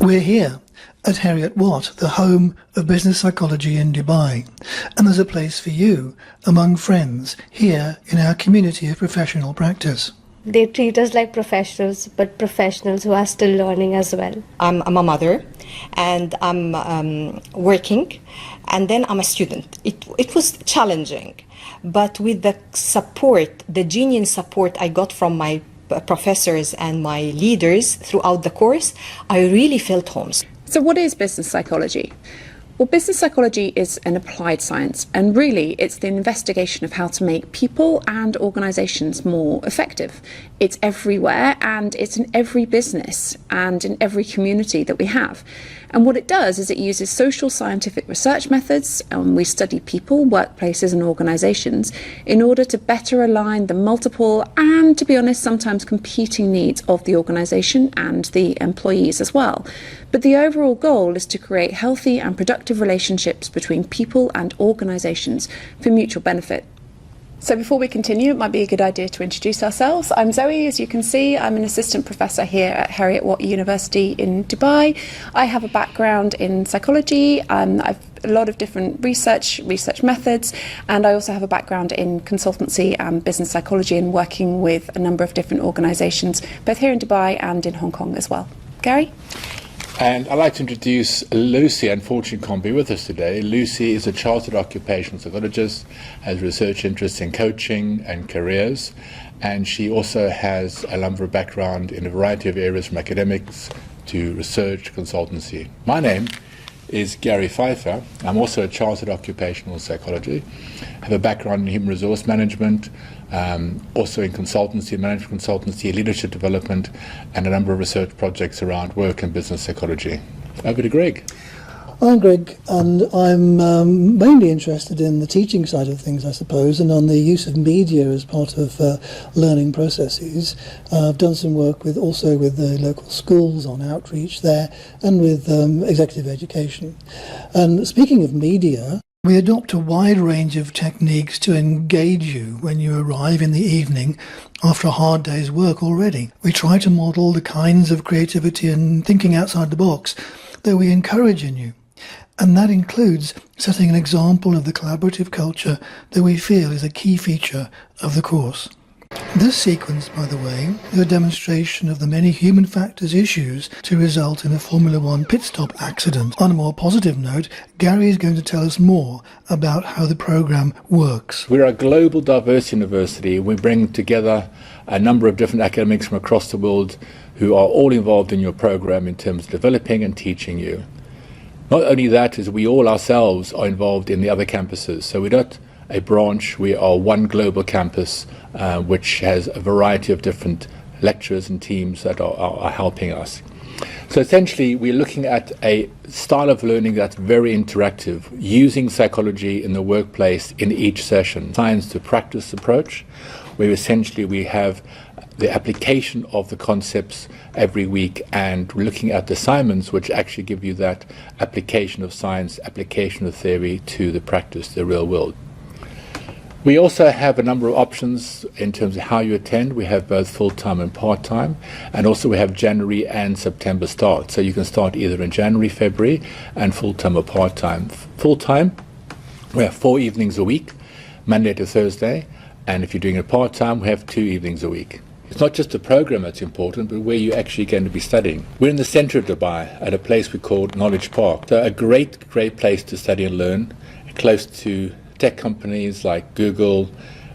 We're here at Heriot Watt, the home of business psychology in Dubai, and there's a place for you among friends here in our community of professional practice. They treat us like professionals, but professionals who are still learning as well. I'm a mother, and I'm working, and then I'm a student. It was challenging, but with the support, the genuine support I got from my professors and my leaders throughout the course, I really felt home. So what is business psychology? Well, business psychology is an applied science, and really it's the investigation of how to make people and organisations more effective. It's everywhere, and it's in every business and in every community that we have. And what it does is it uses social scientific research methods, and we study people, workplaces and organisations in order to better align the multiple and, to be honest, sometimes competing needs of the organisation and the employees as well. But the overall goal is to create healthy and productive relationships between people and organisations for mutual benefit. So before we continue, it might be a good idea to introduce ourselves. I'm Zoe, as you can see. I'm an assistant professor here at Heriot Watt University in Dubai. I have a background in psychology. I've a lot of different research methods, and I also have a background in consultancy and business psychology and working with a number of different organisations, both here in Dubai and in Hong Kong as well. Gary? And I'd like to introduce Lucy. Unfortunately can't be with us today. Lucy is a chartered occupational psychologist, has research interests in coaching and careers, and she also has a number of background in a variety of areas from academics to research consultancy. My name is Gary Pfeiffer. I'm also a chartered occupational psychologist. I have a background in human resource management, also in consultancy, management consultancy, leadership development, and a number of research projects around work and business psychology. Over to Greg. I'm Greg, and I'm mainly interested in the teaching side of things, I suppose, and on the use of media as part of learning processes. I've done some work also with the local schools on outreach there, and with executive education. And speaking of media, we adopt a wide range of techniques to engage you when you arrive in the evening after a hard day's work already. We try to model the kinds of creativity and thinking outside the box that we encourage in you. And that includes setting an example of the collaborative culture that we feel is a key feature of the course. This sequence, by the way, is a demonstration of the many human factors issues to result in a Formula One pit stop accident. On a more positive note, Gary is going to tell us more about how the programme works. We're a global diverse university. We bring together a number of different academics from across the world who are all involved in your programme in terms of developing and teaching you. Not only that, is we all ourselves are involved in the other campuses. So we're not a branch, we are one global campus which has a variety of different lecturers and teams that are helping us. So essentially we're looking at a style of learning that's very interactive, using psychology in the workplace in each session. Science to practice approach, where essentially we have the application of the concepts every week, and looking at the assignments which actually give you that application of science, application of theory to the practice, the real world. We also have a number of options in terms of how you attend. We have both full-time and part-time, and also we have January and September start. So you can start either in January, February, and full-time or part-time. Full-time, we have 4 evenings a week, Monday to Thursday, and if you're doing it part-time, we have 2 evenings a week. It's not just the program that's important, but where you're actually going to be studying. We're in the centre of Dubai at a place we call Knowledge Park. So a great place to study and learn, close to tech companies like Google.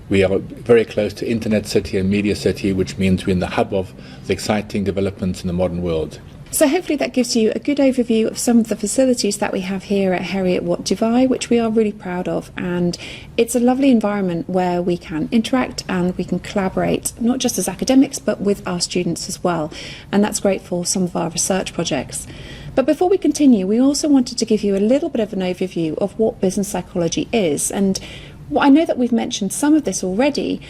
We are very close to Internet City and Media City, which means we're in the hub of the exciting developments in the modern world. So hopefully that gives you a good overview of some of the facilities that we have here at Heriot Watt Dubai, which we are really proud of. And it's a lovely environment where we can interact and we can collaborate, not just as academics, but with our students as well. And that's great for some of our research projects. But before we continue, we also wanted to give you a little bit of an overview of what business psychology is. And I know that we've mentioned some of this already,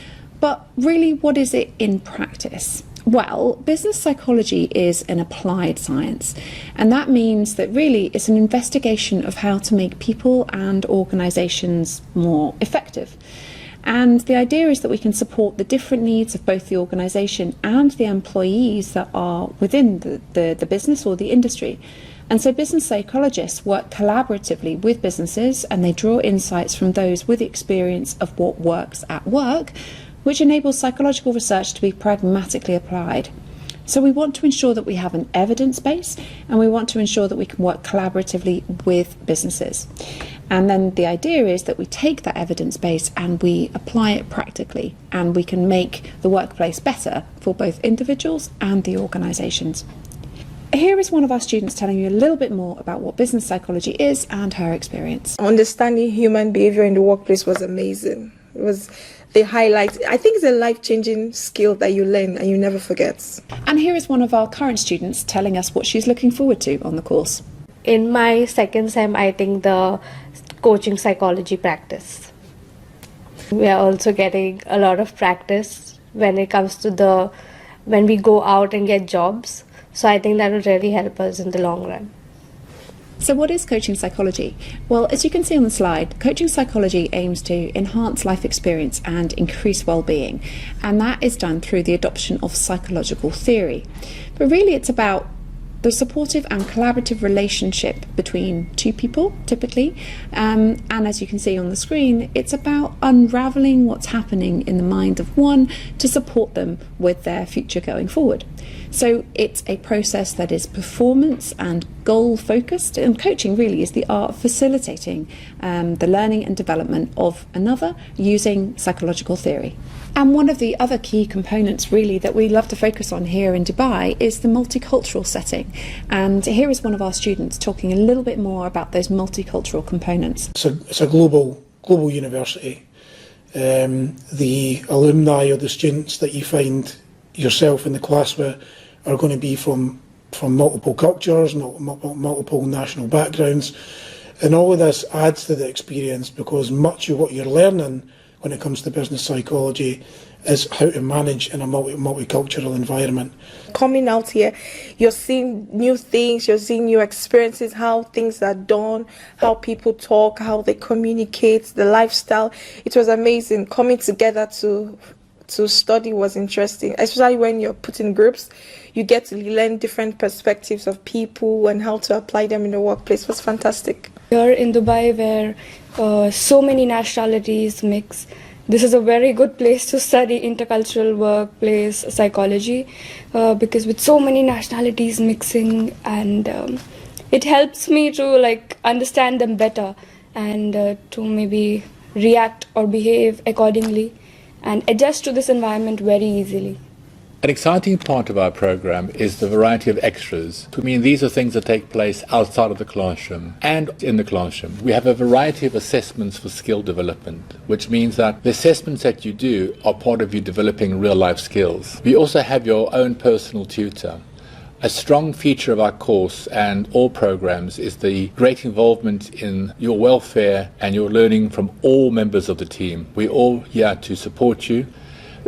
but really, what is it in practice? Well, business psychology is an applied science, and that means that really it's an investigation of how to make people and organisations more effective. And the idea is that we can support the different needs of both the organisation and the employees that are within the business or the industry. And so business psychologists work collaboratively with businesses, and they draw insights from those with experience of what works at work, which enables psychological research to be pragmatically applied. So we want to ensure that we have an evidence base, and we want to ensure that we can work collaboratively with businesses. And then the idea is that we take that evidence base and we apply it practically, and we can make the workplace better for both individuals and the organisations. Here is one of our students telling you a little bit more about what business psychology is and her experience. Understanding human behavior in the workplace was amazing. It was the highlight. I think it's a life-changing skill that you learn and you never forget. And here is one of our current students telling us what she's looking forward to on the course. In my second sem, I think the coaching psychology practice. We are also getting a lot of practice when it comes to when we go out and get jobs. So I think that will really help us in the long run. So what is coaching psychology? Well, as you can see on the slide, coaching psychology aims to enhance life experience and increase well-being. And that is done through the adoption of psychological theory. But really it's about the supportive and collaborative relationship between two people, typically. And as you can see on the screen, it's about unravelling what's happening in the mind of one to support them with their future going forward. So it's a process that is performance and goal focused, and coaching really is the art of facilitating the learning and development of another using psychological theory. And one of the other key components really that we love to focus on here in Dubai is the multicultural setting. And here is one of our students talking a little bit more about those multicultural components. It's a global university. The alumni or the students that you find yourself in the class with are going to be from multiple cultures, multiple national backgrounds, and all of this adds to the experience, because much of what you're learning when it comes to business psychology is how to manage in a multicultural environment. Coming out here, you're seeing new things, you're seeing new experiences, how things are done, how people talk, how they communicate, the lifestyle. It was amazing. Coming together to study was interesting, especially when you're put in groups. You get to learn different perspectives of people and how to apply them in the workplace. It was fantastic. Here in Dubai, where so many nationalities mix, this is a very good place to study intercultural workplace psychology, because with so many nationalities mixing, and it helps me to understand them better and to maybe react or behave accordingly and adjust to this environment very easily. An exciting part of our program is the variety of extras. I mean, these are things that take place outside of the classroom and in the classroom. We have a variety of assessments for skill development, which means that the assessments that you do are part of you developing real-life skills. We also have your own personal tutor. A strong feature of our course and all programs is the great involvement in your welfare and your learning from all members of the team. We're all here to support you.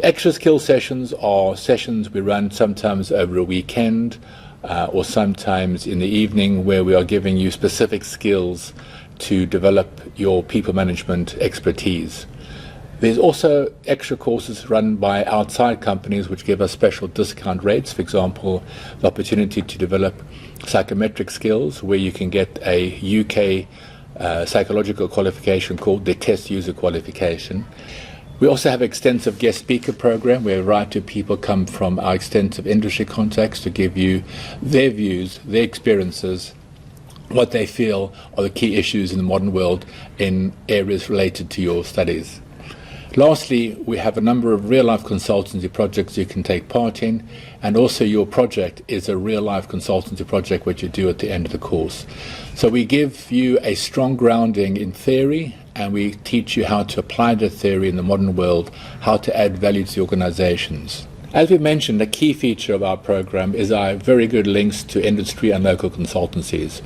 Extra skill sessions are sessions we run sometimes over a weekend or sometimes in the evening, where we are giving you specific skills to develop your people management expertise. There's also extra courses run by outside companies which give us special discount rates. For example, the opportunity to develop psychometric skills, where you can get a UK psychological qualification called the Test User Qualification. We also have an extensive guest speaker program where a variety of people come from our extensive industry contacts to give you their views, their experiences, what they feel are the key issues in the modern world in areas related to your studies. Lastly, we have a number of real-life consultancy projects you can take part in, and also your project is a real-life consultancy project which you do at the end of the course. So we give you a strong grounding in theory, and we teach you how to apply the theory in the modern world, how to add value to the organizations. As we mentioned, a key feature of our program is our very good links to industry and local consultancies.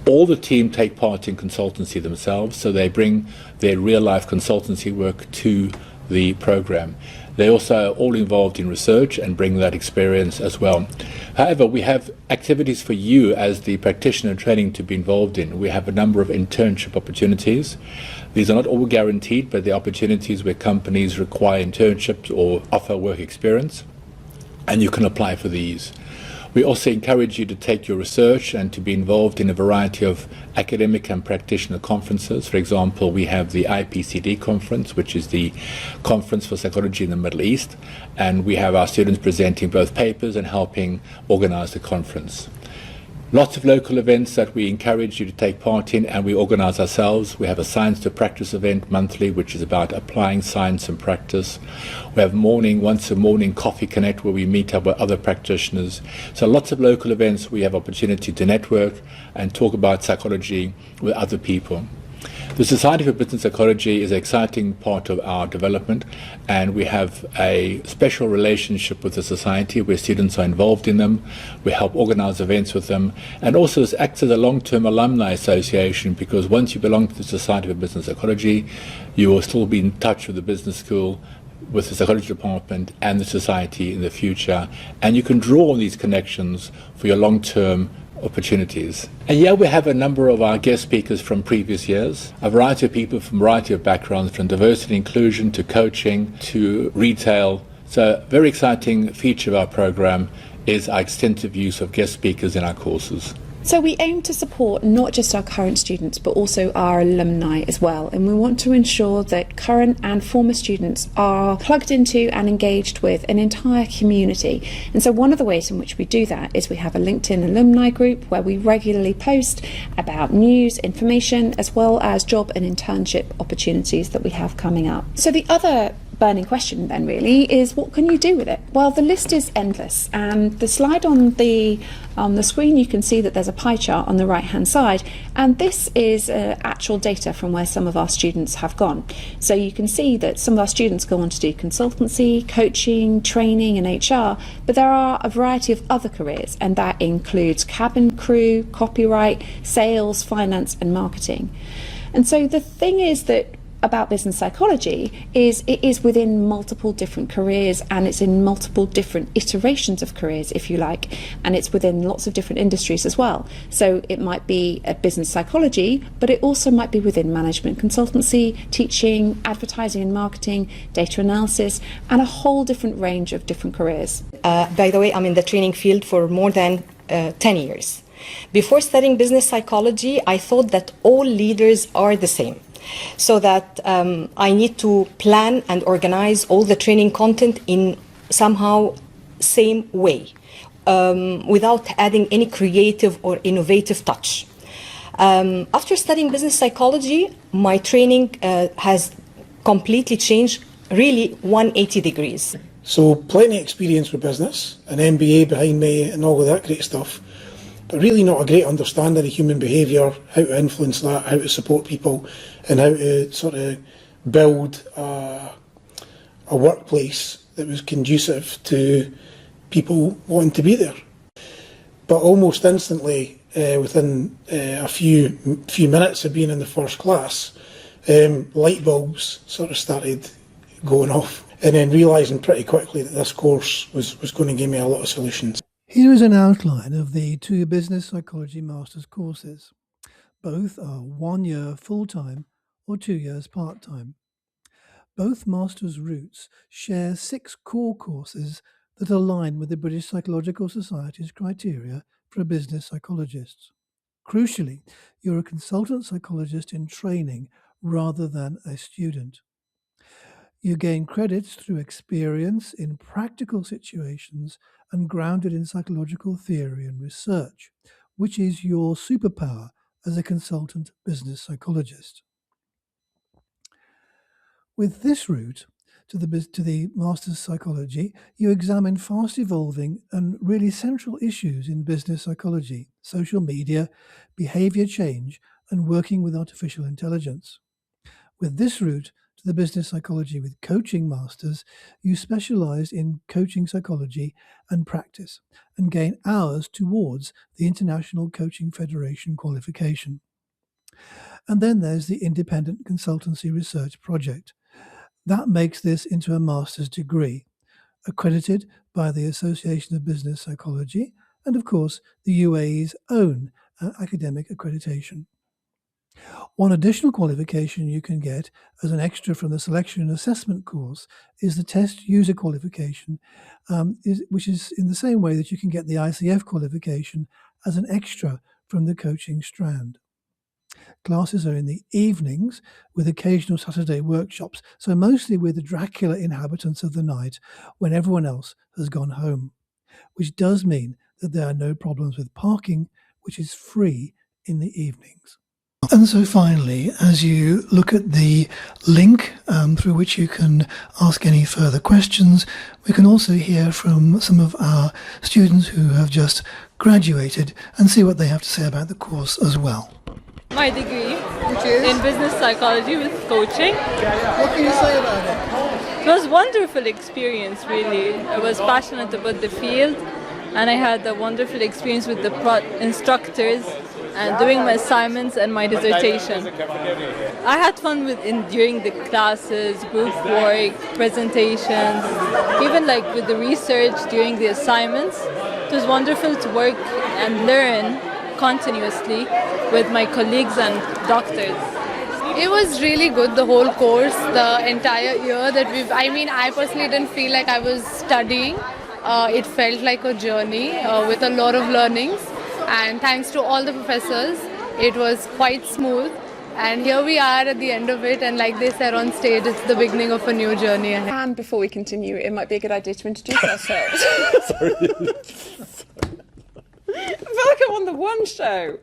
All the team take part in consultancy themselves, so they bring their real-life consultancy work to the program. They're also all involved in research and bring that experience as well. However, we have activities for you as the practitioner training to be involved in. We have a number of internship opportunities. These are not all guaranteed, but they're opportunities where companies require internships or offer work experience, and you can apply for these. We also encourage you to take your research and to be involved in a variety of academic and practitioner conferences. For example, we have the IPCD conference, which is the Conference for Psychology in the Middle East, and we have our students presenting both papers and helping organize the conference. Lots of local events that we encourage you to take part in, and we organize ourselves. We have a Science to Practice event monthly, which is about applying science and practice. We have once a morning coffee connect where we meet up with other practitioners. So lots of local events. We have opportunity to network and talk about psychology with other people. The Society for Business Psychology is an exciting part of our development, and we have a special relationship with the society where students are involved in them. We help organize events with them, and also it acts as a long-term alumni association, because once you belong to the Society for Business Psychology, you will still be in touch with the business school, with the psychology department and the society in the future, and you can draw on these connections for your long-term opportunities. And yeah, we have a number of our guest speakers from previous years, a variety of people from a variety of backgrounds, from diversity and inclusion to coaching to retail. So a very exciting feature of our program is our extensive use of guest speakers in our courses. So we aim to support not just our current students, but also our alumni as well. And we want to ensure that current and former students are plugged into and engaged with an entire community. And so one of the ways in which we do that is we have a LinkedIn alumni group where we regularly post about news, information, as well as job and internship opportunities that we have coming up. So the other burning question then really is, what can you do with it? Well, the list is endless, and the slide on the screen, you can see that there's a pie chart on the right hand side, and this is actual data from where some of our students have gone. So you can see that some of our students go on to do consultancy, coaching, training and HR, but there are a variety of other careers, and that includes cabin crew, copyright, sales, finance and marketing. And so the thing is that about business psychology is it is within multiple different careers, and it's in multiple different iterations of careers, if you like, and it's within lots of different industries as well. So it might be a business psychology, but it also might be within management consultancy, teaching, advertising and marketing, data analysis, and a whole different range of different careers. By the way, I'm in the training field for more than 10 years. Before studying business psychology, I thought that all leaders are the same. So that I need to plan and organize all the training content in somehow same way, without adding any creative or innovative touch. After studying business psychology, my training has completely changed, really 180 degrees. So plenty of experience with business, an MBA behind me and all of that great stuff, but really not a great understanding of human behaviour, how to influence that, how to support people, and how to sort of build a workplace that was conducive to people wanting to be there. But almost instantly, within a few minutes of being in the first class, light bulbs sort of started going off, and then realising pretty quickly that this course was going to give me a lot of solutions. Here is an outline of the 2 business psychology master's courses. Both are 1 year full-time or 2 years part-time. Both master's routes share 6 core courses that align with the British Psychological Society's criteria for a business psychologist. Crucially, you're a consultant psychologist in training rather than a student. You gain credits through experience in practical situations and grounded in psychological theory and research, which is your superpower as a consultant business psychologist. With this route to the Master's Psychology, you examine fast evolving and really central issues in business psychology, social media, behavior change, and working with artificial intelligence. With this route to the Business Psychology with Coaching Masters, you specialize in coaching psychology and practice and gain hours towards the International Coaching Federation qualification. And then there's the Independent Consultancy Research Project. That makes this into a master's degree, accredited by the Association of Business Psychology and, of course, the UAE's own academic accreditation. One additional qualification you can get as an extra from the selection and assessment course is the test user qualification, which is in the same way that you can get the ICF qualification as an extra from the coaching strand. Classes are in the evenings with occasional Saturday workshops, so mostly with the Dracula inhabitants of the night when everyone else has gone home, which does mean that there are no problems with parking, which is free in the evenings. And so finally, as you look at the link through which you can ask any further questions, we can also hear from some of our students who have just graduated and see what they have to say about the course as well. My degree in business psychology with coaching. What can you say about it? It was a wonderful experience, really. I was passionate about the field, and I had a wonderful experience with the instructors and doing my assignments and my dissertation. I had fun during the classes, group work, presentations, even like with the research during the assignments. It was wonderful to work and learn continuously with my colleagues and doctors. It was really good, the whole course, the entire year that I personally didn't feel like I was studying. It felt like a journey with a lot of learnings, and thanks to all the professors, it was quite smooth. And here we are at the end of it, and like they said on stage, it's the beginning of a new journey. And before we continue, it might be a good idea to introduce ourselves. I feel like I'm on the One Show.